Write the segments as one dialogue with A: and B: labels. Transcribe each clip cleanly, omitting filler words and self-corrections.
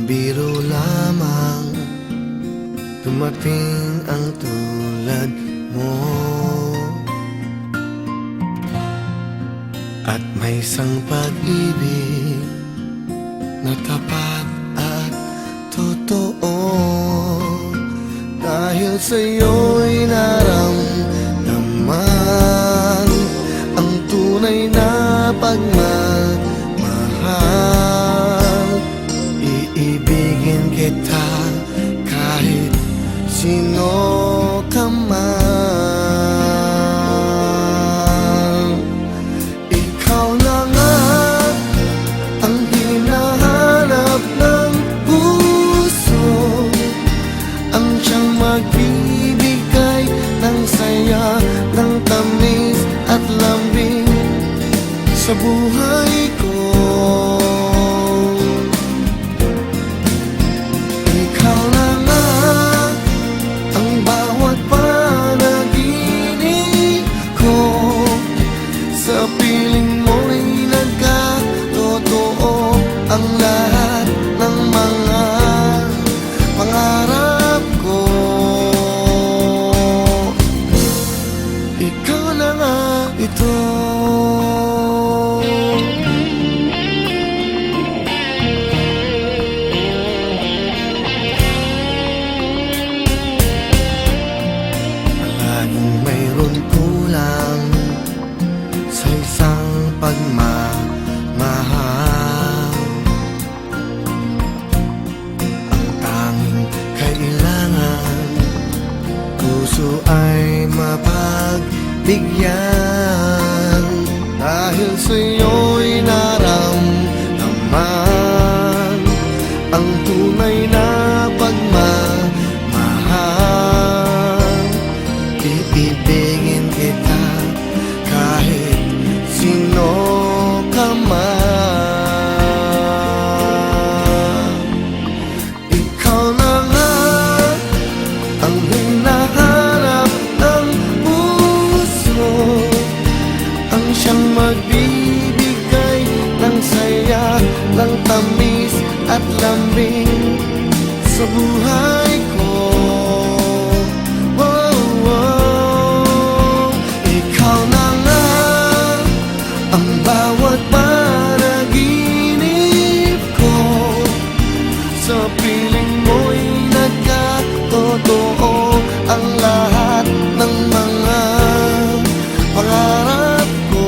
A: biro lamang dumating ang tulad mo. At may isang pag-ibig na tapat at totoo. Dahil sa'yo'y naramdaman ang tunay na pagmamahal. Iibigin kita kahit sino ka man. Ikaw na nga ang hinahanap ng puso, ang siyang magbibigay ng saya, ng tamis at lambing sa buhay ko. Ikaw na nga ang bawat panaginip ko, sa piling mo'y nagkatotoo ang lahat ng mga pangarap ko. Ikaw na nga ito. Palaging mayroon kulang sa isang pagmamahal. Ang tanging kailangan, puso ay mapagbigyan. Dahil sa'yo'y naramdaman ang tunay na pagmamahal. Iibigin kita kahit sino ka man. Ikaw na nga ang hinahanap ng puso, ang siyang magbibigay ng saya, ng tamis at lambing sa buhay ko. Oh, oh. Ikaw na nga ang bawat panaginip ko, sa piling mo'y nagkatotoo ang lahat ng mga pangarap ko.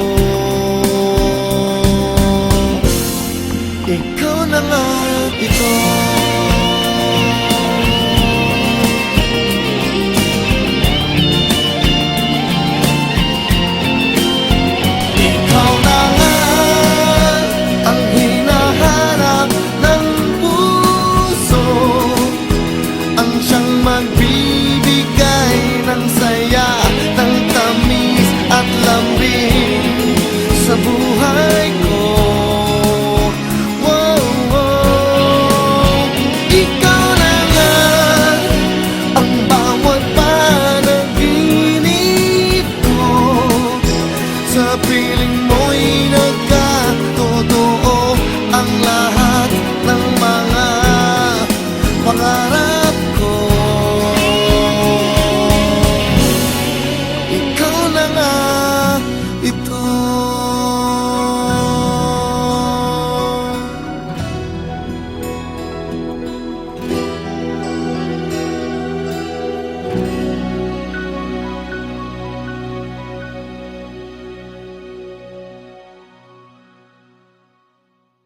A: Ikaw na nga ito.